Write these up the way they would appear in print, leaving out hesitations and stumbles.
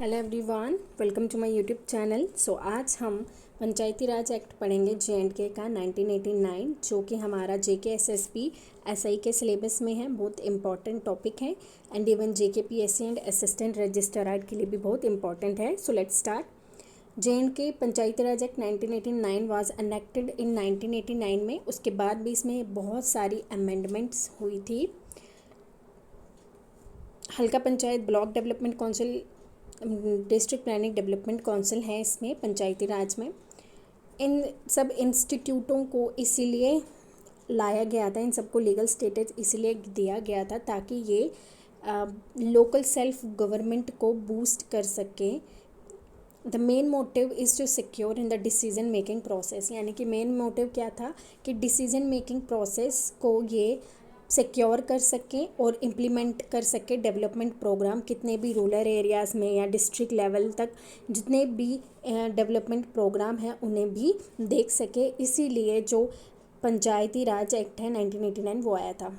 Hello everyone, welcome to my YouTube channel. आज हम पंचायती राज act पढ़ेंगे J&K का 1989, जो कि हमारा JK SSB SI के सिलेबस में है। बहुत इंपॉर्टेंट टॉपिक है and even JK PSC and assistant registrar के लिए भी बहुत इंपॉर्टेंट है। So let's start. J&K Panchayati Raj act 1989 was enacted इन 1989 में। उसके बाद भी इसमें बहुत सारी अमेंडमेंट्स हुई थी। हल्का panchayat, block development council, district planning development council है इसमें पंचायती राज में। इन सब इंस्टीट्यूटों को इसीलिए लाया गया था, इन सबको लीगल स्टेटस इसीलिए दिया गया था ताकि ये लोकल सेल्फ गवर्नमेंट को बूस्ट कर सके। The main motive is to secure in the decision making process, यानी कि मेन मोटिव क्या था कि डिसीजन मेकिंग प्रोसेस को ये सिक्योर कर सकें और इम्प्लीमेंट कर सके डेवलपमेंट प्रोग्राम। कितने भी रूरल एरियाज़ में या डिस्ट्रिक्ट लेवल तक जितने भी डेवलपमेंट प्रोग्राम हैं उन्हें भी देख सके। इसीलिए जो पंचायती राज एक्ट है 1989 वो आया था।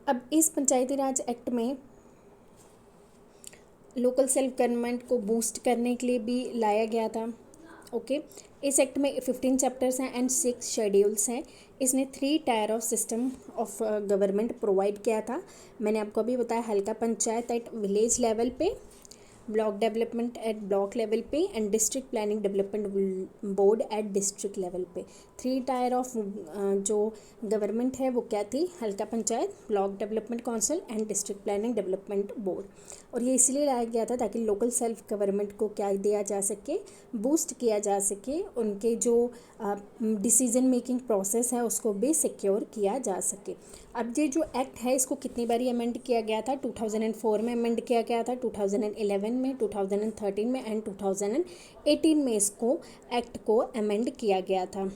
अब इस पंचायती राज एक्ट में लोकल सेल्फ गवर्नमेंट को बूस्ट करने के लिए भी लाया गया था। ओके इस एक्ट में 15 चैप्टर्स हैं एंड 6 शेड्यूल्स हैं। इसने 3 tier of system of government provide किया था। मैंने आपको अभी बताया halqa panchayat at village level पे, block development at block level पे and district planning development board at district level पे। 3 टायर ऑफ जो गवर्नमेंट है वो क्या थी, हल्का panchayat, block development council and district planning development board. और ये इसलिए लाया गया था ताकि लोकल सेल्फ गवर्नमेंट को क्या दिया जा सके, बूस्ट किया जा सके, उनके जो डिसीजन मेकिंग प्रोसेस है उसको भी सिक्योर किया जा सके। अब ये जो एक्ट है इसको कितनी बारी अमेंड किया गया था, 2004 में अमेंड किया गया था, 2011 में, 2013 में एंड 2018 में इसको एक्ट को अमेंड किया गया था।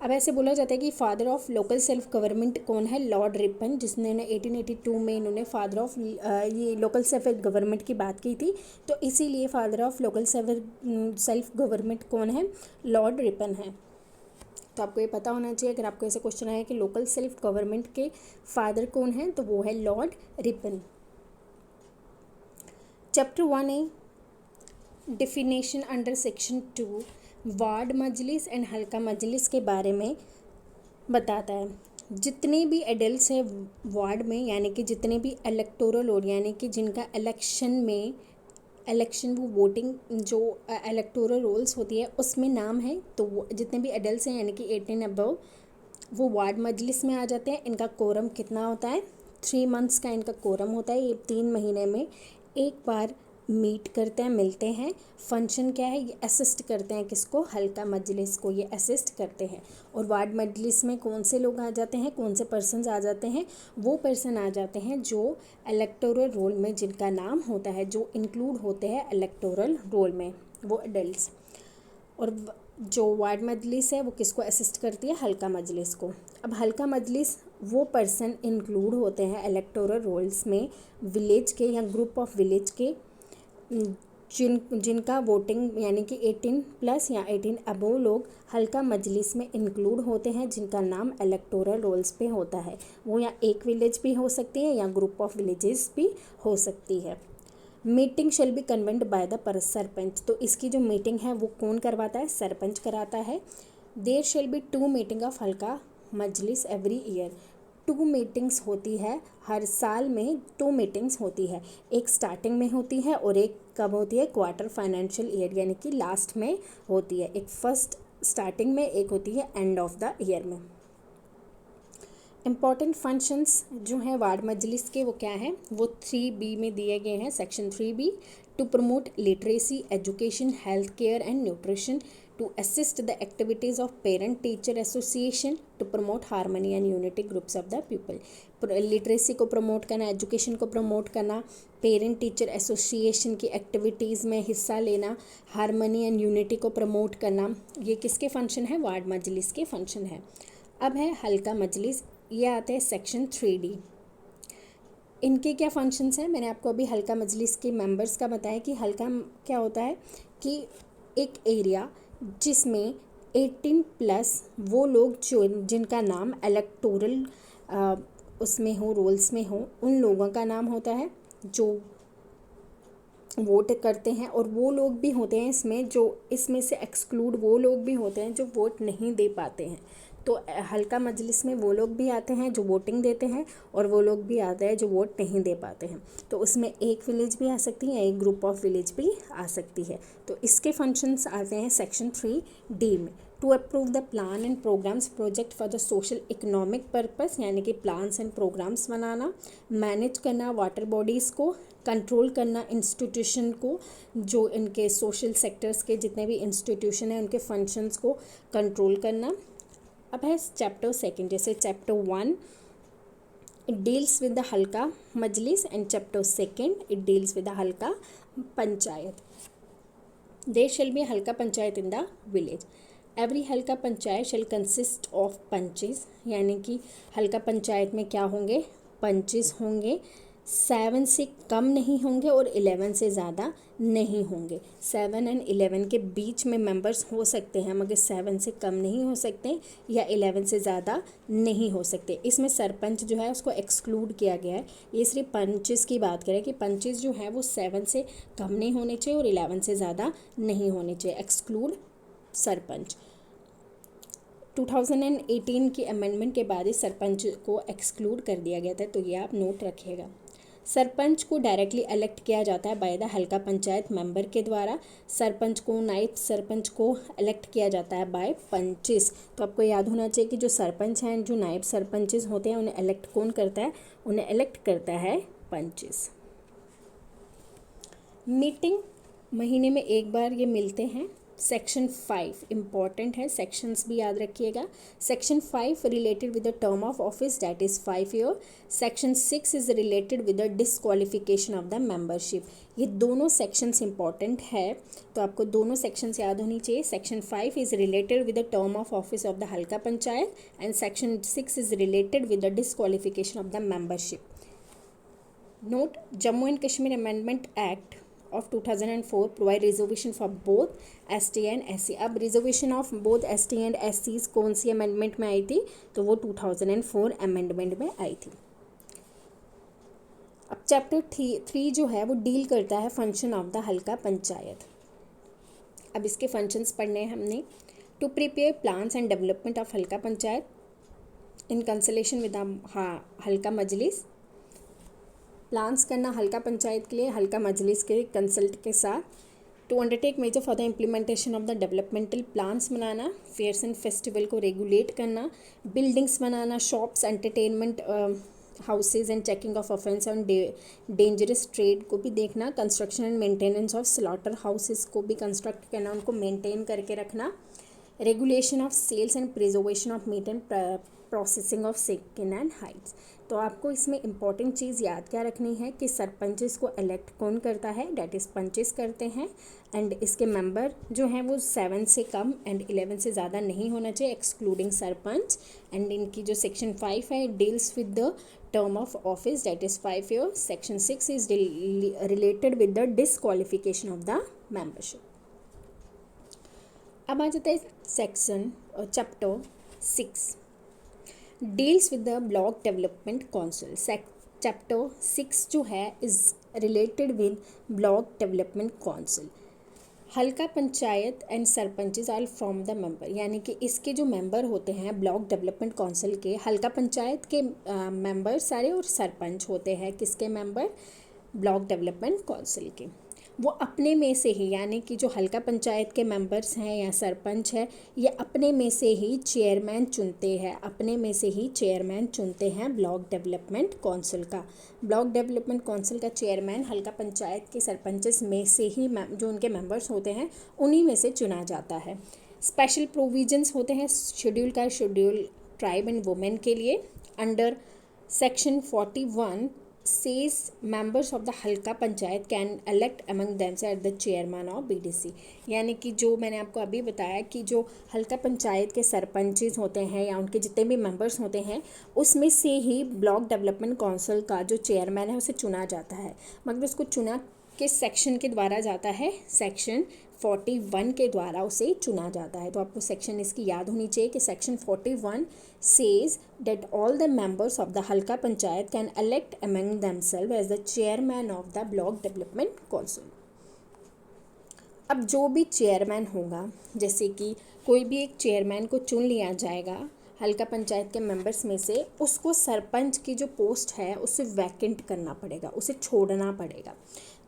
अब ऐसे बोला जाता है कि father of local self government कौन है, लॉर्ड रिपन, जिसने 1882 में इन्होंने फादर ऑफ ये लोकल सेल्फ गवर्नमेंट की बात की थी। तो इसीलिए father of local self government कौन है, लॉर्ड रिपन है। तो आपको ये पता होना चाहिए, अगर आपको ऐसे क्वेश्चन आया कि लोकल सेल्फ गवर्नमेंट के फादर कौन है तो वो है Lord Ripon. Chapter 1A definition under section 2 ward Majlis and हल्का मजलिस के बारे में बताता है। जितने भी एडल्ट्स हैं वार्ड में, यानी कि जितने भी इलेक्टोरल और यानी कि जिनका इलेक्शन वो वोटिंग जो इलेक्टोरल रोल्स होती है उसमें नाम है, तो वो जितने भी एडल्ट्स हैं यानी कि 18 अबव वो वार्ड मजलिस में आ जाते हैं। इनका कोरम कितना होता है, 3 मंथ्स का इनका कोरम होता है। ये 3 महीने में एक बार मीट करते हैं, मिलते हैं। फंक्शन क्या है, ये असिस्ट करते हैं किसको, हल्का मजलिस को ये असिस्ट करते हैं। और वार्ड मजलिस में कौन से लोग आ जाते हैं, कौन से पर्सन्स आ जाते हैं, वो पर्सन आ जाते हैं जो इलेक्टोरल रोल में जिनका नाम होता है, जो इंक्लूड होते हैं इलेक्टोरल रोल में, वो एडल्ट्स। और जो वार्ड मजलिस है वो किसको असिस्ट करती है, हल्का मजलिस को। अब हल्का मजलिस वो पर्सन इंक्लूड होते हैं इलेक्टोरल रोल्स में विलेज के या ग्रुप ऑफ विलेज के जिनका वोटिंग यानी कि 18 प्लस या 18 अबव लोग हल्का मजलिस में इंक्लूड होते हैं, जिनका नाम इलेक्टोरल रोल्स पे होता है। वो या एक विलेज भी हो सकती है या ग्रुप ऑफ विलेजेस भी हो सकती है। Meeting shall be convent by the sarpanch, तो इसकी जो मीटिंग है वो कौन करवाता है, सरपंच कराता है। There shall be 2 meeting of Halqa Majlis every year, 2 meetings होती है हर साल में, 2 मीटिंग्स होती है। एक स्टार्टिंग में होती है और एक कब होती है, क्वार्टर फाइनेंशियल ईयर यानी कि लास्ट में होती है। एक फर्स्ट स्टार्टिंग में, एक होती है एंड ऑफ द ईयर में। इम्पॉर्टेंट फंक्शंस जो हैं वार्ड मजलिस के वो क्या हैं, वो 3B में दिए गए हैं। Section 3B to promote literacy, education, health care and nutrition, to assist the activities of parent teacher association, to promote harmony and unity groups of the people. Literacy को प्रमोट करना, एजुकेशन को promote करना, parent teacher association की activities में हिस्सा लेना, harmony and unity को promote करना, ये किसके फंक्शन है, वार्ड मजलिस के फंक्शन है। अब है हल्का मजलिस, ये आते हैं सेक्शन 3D। इनके क्या फंक्शंस हैं, मैंने आपको अभी हल्का मजलिस के मेंबर्स का बताया कि हल्का क्या होता है कि एक एरिया जिसमें 18 प्लस वो लोग जो जिनका नाम इलेक्टोरल उसमें हो, रोल्स में हो, उन लोगों का नाम होता है जो वोट करते हैं, और वो लोग भी होते हैं इसमें जो इसमें से एक्सक्लूड वो लोग भी होते हैं जो वोट नहीं दे पाते हैं। तो हल्का मजलिस में वो लोग भी आते हैं जो वोटिंग देते हैं, और वो लोग भी आते हैं जो वोट नहीं दे पाते हैं। तो उसमें एक विलेज भी आ सकती है, एक ग्रुप ऑफ विलेज भी आ सकती है। तो इसके फंक्शंस आते हैं सेक्शन 3D में। To approve the plan and programmes project for the social economic purpose, यानी कि प्लान्स एंड प्रोग्राम्स बनाना, मैनेज करना वाटर बॉडीज़ को, कंट्रोल करना इंस्टीट्यूशन को, जो इनके सोशल सेक्टर्स के जितने भी इंस्टीट्यूशन हैं उनके फंक्शंस को कंट्रोल करना। अब है चैप्टर सेकंड, जैसे chapter 1 it deals with the halqa majlis, and chapter second it deals with the halqa panchayat. There shall be halqa panchayat in the village. Every halqa panchayat shall consist of panches, यानी कि हल्का पंचायत में क्या होंगे, पंचेस होंगे। 7 से कम नहीं होंगे और 11 से ज़्यादा नहीं होंगे। 7 और 11 के बीच में मेंबर्स हो सकते हैं, मगर 7 से कम नहीं हो सकते या 11 से ज़्यादा नहीं हो सकते। इसमें सरपंच जो है उसको एक्सक्लूड किया गया है। ये सिर्फ पंचेस की बात करें कि पंचेस जो है वो 7 से कम नहीं होने चाहिए और 11 से ज़्यादा नहीं होने चाहिए, एक्सक्लूड सरपंच। 2018 की अमेंडमेंट के बाद इस सरपंच को एक्सक्लूड कर दिया गया था, तो ये आप नोट रखिएगा। सरपंच को डायरेक्टली इलेक्ट किया जाता है by the halqa panchayat member के द्वारा। सरपंच को, नायब सरपंच को इलेक्ट किया जाता है बाय पंचेस। तो आपको याद होना चाहिए कि जो सरपंच हैं, जो नायब सरपंचेस होते हैं, उन्हें इलेक्ट कौन करता है, उन्हें इलेक्ट करता है पंचेस। मीटिंग महीने में एक बार ये मिलते हैं। सेक्शन 5 इम्पॉर्टेंट है, सेक्शंस भी याद रखिएगा। Section 5 related with the term of office, that is 5 year. Section 6 is related with the disqualification of the membership. ये दोनों सेक्शंस इंपॉर्टेंट है, तो आपको दोनों सेक्शंस याद होनी चाहिए। Section 5 is related with the term of office of the halqa panchayat, and section 6 is related with the disqualification of the membership. Note, Jammu and Kashmir amendment act of 2004 provide reservation for both ST and SC। अब reservation of both ST and SCs कौन सी amendment में आई थी, तो वो 2004 amendment में आई थी। अब chapter 3 जो है वो डील करता है function of the halqa panchayat. अब इसके फंक्शंस पढ़ने हैं हमने। To prepare plans and development of हल्का पंचायत इन कंसलेशन विद हल्का मजलिस। प्लान्स करना हल्का पंचायत के लिए हल्का मजलिस के कंसल्ट के साथ। To undertake major for the implementation of the developmental plans बनाना। फेयर्स एंड फेस्टिवल को रेगुलेट करना। बिल्डिंग्स बनाना, shops, entertainment houses and checking of offence and dangerous trade को भी देखना। Construction and maintenance of slaughter houses को भी construct करना, उनको मेंटेन करके रखना। Regulation of sales and preservation of meat and processing of chicken and hides. तो आपको इसमें इंपॉर्टेंट चीज़ याद क्या रखनी है कि सरपंचेस को इलेक्ट कौन करता है, डेट इज़ पंचेस करते हैं, एंड इसके मेंबर जो हैं वो 7 से कम एंड 11 से ज़्यादा नहीं होना चाहिए, एक्सक्लूडिंग सरपंच। एंड इनकी जो सेक्शन 5 है deals with the term of office, that is 5 year. Section 6 is related with the disqualification of the membership. अब आ जाता है section chapter 6 deals with the block development council. Chapter 6 जो है is related with block development council. Halqa panchayat and sarpanches are from the member, यानी कि इसके जो मेंबर होते हैं ब्लॉक डेवलपमेंट काउंसिल के, हल्का पंचायत के मेंबर सारे और सरपंच होते हैं किसके मेंबर, ब्लॉक डेवलपमेंट काउंसिल के। वो अपने में से ही, यानी कि जो हल्का पंचायत के मेंबर्स हैं या सरपंच है, ये अपने में से ही चेयरमैन चुनते हैं, अपने में से ही चेयरमैन चुनते हैं ब्लॉक डेवलपमेंट काउंसिल का। ब्लॉक डेवलपमेंट काउंसिल का चेयरमैन हल्का पंचायत के सरपंचेस में से ही जो उनके मेंबर्स होते हैं उन्हीं में से चुना जाता है। स्पेशल प्रोविजंस होते हैं शेड्यूल का, शेड्यूल ट्राइब एंड वुमेन के लिए। Under section 41 says members of the हल्का panchayat can elect among themselves the chairman of BDC। यानी कि जो मैंने आपको अभी बताया कि जो हल्का पंचायत के सरपंचेस होते हैं या उनके जितने भी मेंबर्स होते हैं उसमें से ही ब्लॉक डेवलपमेंट काउंसिल का जो चेयरमैन है उसे चुना जाता है। मगर उसको चुना किस सेक्शन के द्वारा जाता है, सेक्शन 41 के द्वारा उसे चुना जाता है। तो आपको सेक्शन इसकी याद होनी चाहिए कि section 41 says that all the members of the हल्का panchayat can elect among themselves as the chairman of the block development council। अब जो भी चेयरमैन होगा, जैसे कि कोई भी एक चेयरमैन को चुन लिया जाएगा हल्का पंचायत के मेंबर्स में से, उसको सरपंच की जो पोस्ट है उसे वैकेंट करना पड़ेगा, उसे छोड़ना पड़ेगा।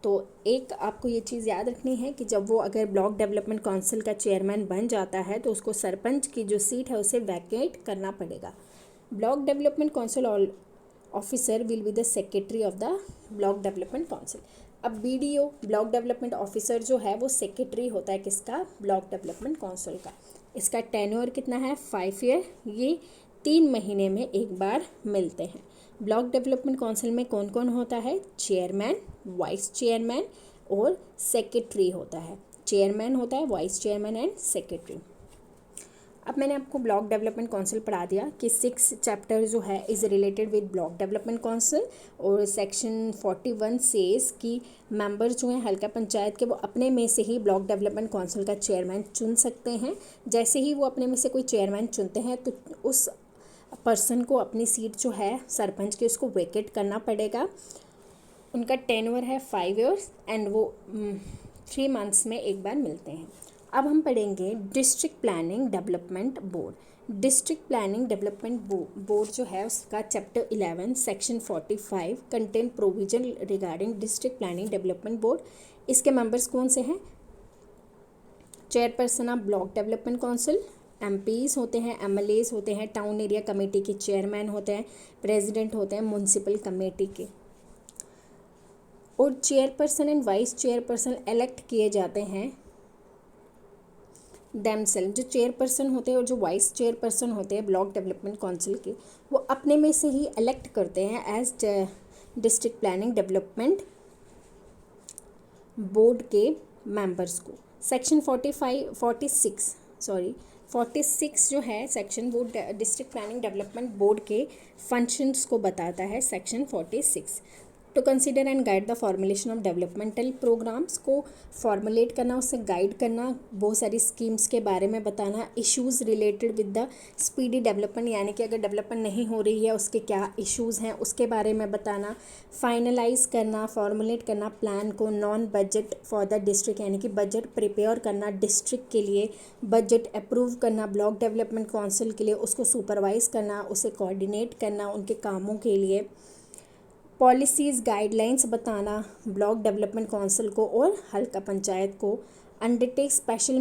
तो एक आपको ये चीज़ याद रखनी है कि जब वो अगर ब्लॉक डेवलपमेंट काउंसिल का चेयरमैन बन जाता है तो उसको सरपंच की जो सीट है उसे वैकेट करना पड़ेगा। Block development council officer will be the secretary of the block development council. अब बीडीओ ब्लॉक डेवलपमेंट ऑफिसर जो है वो सेक्रेटरी होता है किसका, ब्लॉक डेवलपमेंट काउंसिल का। इसका टेन्योर कितना है, 5 ईयर। ये 3 महीने में एक बार मिलते हैं। ब्लॉक डेवलपमेंट काउंसिल में कौन कौन होता है, चेयरमैन, वाइस चेयरमैन और सेक्रेटरी होता है। चेयरमैन होता है, वाइस चेयरमैन एंड सेक्रेटरी। अब मैंने आपको ब्लॉक डेवलपमेंट काउंसिल पढ़ा दिया कि 6 चैप्टर जो है is related with block development council, और सेक्शन 41 सेज कि मेंबर जो हैं हल्का पंचायत के वो अपने में से ही ब्लॉक डेवलपमेंट काउंसिल का चेयरमैन चुन सकते हैं। जैसे ही वो अपने में से कोई चेयरमैन चुनते हैं तो उस पर्सन को अपनी सीट जो है सरपंच की उसको वेकेट करना पड़ेगा। उनका टेन्योर है 5 ईयर्स एंड वो 3 मंथ्स में एक बार मिलते हैं। अब हम पढ़ेंगे district planning development board. District planning development board जो है उसका chapter 11 section 45 contain provision regarding district planning development board. इसके मेंबर्स कौन से हैं, chairperson of block development council, MPs होते हैं, एमएलएज होते हैं, टाउन एरिया कमेटी के चेयरमैन होते हैं, प्रेसिडेंट होते हैं म्यूनसिपल कमेटी के, और chairperson and vice chairperson elect किए जाते हैं देमसेल्फ। जो चेयरपर्सन होते हैं और जो वाइस चेयरपर्सन होते हैं ब्लॉक डेवलपमेंट काउंसिल के, वो अपने में से ही इलेक्ट करते हैं as district planning development board के मेंबर्स को। सेक्शन 46 जो है सेक्शन, वो डिस्ट्रिक्ट प्लानिंग डेवलपमेंट बोर्ड के फंक्शंस को बताता है। Section 46 to consider and guide the formulation of developmental programmes, को फॉर्मुलेट करना, उससे गाइड करना, बहुत सारी स्कीम्स के बारे में बताना, issues related with the speedy development, यानी कि अगर डेवलपमेंट नहीं हो रही है उसके क्या इश्यूज़ हैं उसके बारे में बताना, फाइनलाइज करना, फॉर्मुलेट करना प्लान को, non budget for the district, यानी कि बजट प्रिपेयर करना डिस्ट्रिक्ट के लिए, बजट अप्रूव करना ब्लॉक डेवलपमेंट काउंसिल के लिए, उसको सुपरवाइज करना, उसे कोऑर्डिनेट करना उनके कामों के लिए, पॉलिसीज़ गाइडलाइंस बताना ब्लॉक डेवलपमेंट काउंसिल को और हल्का पंचायत को, अंडरटेक स्पेशल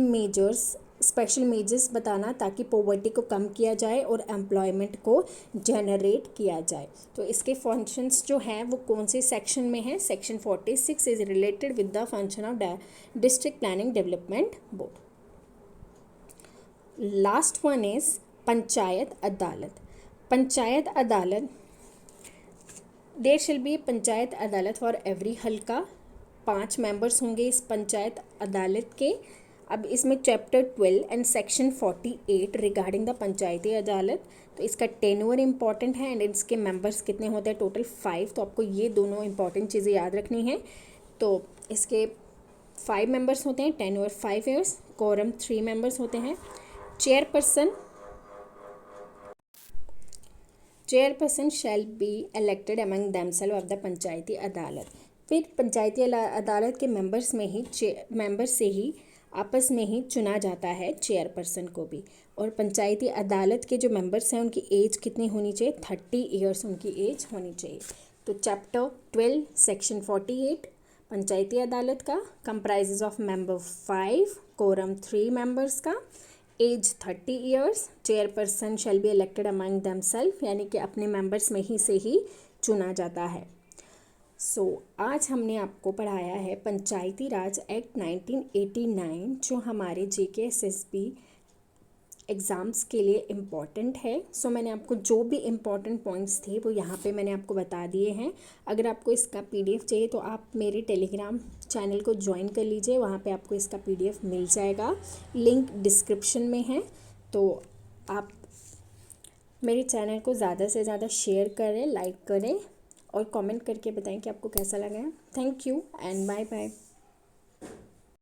मेजर्स बताना ताकि पॉवर्टी को कम किया जाए और एम्प्लॉयमेंट को जनरेट किया जाए। तो इसके फंक्शंस जो हैं वो कौन से सेक्शन में हैं, section 46 is related with the function of district planning development board. Last one is panchayat अदालत। पंचायत अदालत, देयर शिल बी पंचायत अदालत फॉर एवरी हल्का। 5 मेंबर्स होंगे इस पंचायत अदालत के। अब इसमें chapter 12 and section 48 regarding the panchayati adalat. तो इसका टेन्योर इंपॉर्टेंट है एंड इसके मेंबर्स कितने होते हैं, टोटल 5। तो आपको ये दोनों इंपॉर्टेंट चीज़ें याद रखनी है। तो इसके 5 मेंबर्स होते हैं, टेन्योर 5 ईयर्स, कोरम 3 मेंबर्स होते हैं। Chairperson shall be elected among themselves of the panchayati adalat. फिर पंचायती अदालत के मेंबर्स से ही आपस में ही चुना जाता है चेयरपर्सन को भी। और पंचायती अदालत के जो मेंबर्स हैं उनकी एज कितनी होनी चाहिए, 30 ईयर्स उनकी एज होनी चाहिए। तो चैप्टर 12 सेक्शन 48 पंचायती अदालत का comprises of member 5, quorum 3 members का, age 30 years, chairperson shall be elected among themself, यानी कि अपने मेंबर्स में ही से ही चुना जाता है। आज हमने आपको पढ़ाया है पंचायती राज एक्ट 1989 जो हमारे JKSSB एग्ज़ाम्स के लिए इम्पॉर्टेंट है। मैंने आपको जो भी इम्पॉर्टेंट पॉइंट्स थे वो यहाँ पे मैंने आपको बता दिए हैं। अगर आपको इसका PDF चाहिए तो आप मेरे टेलीग्राम चैनल को ज्वाइन कर लीजिए, वहाँ पे आपको इसका PDF मिल जाएगा, लिंक डिस्क्रिप्शन में है। तो आप मेरे चैनल को ज़्यादा से ज़्यादा शेयर करें, लाइक करें और कमेंट करके बताएं कि आपको कैसा लगा है। Thank you and bye bye.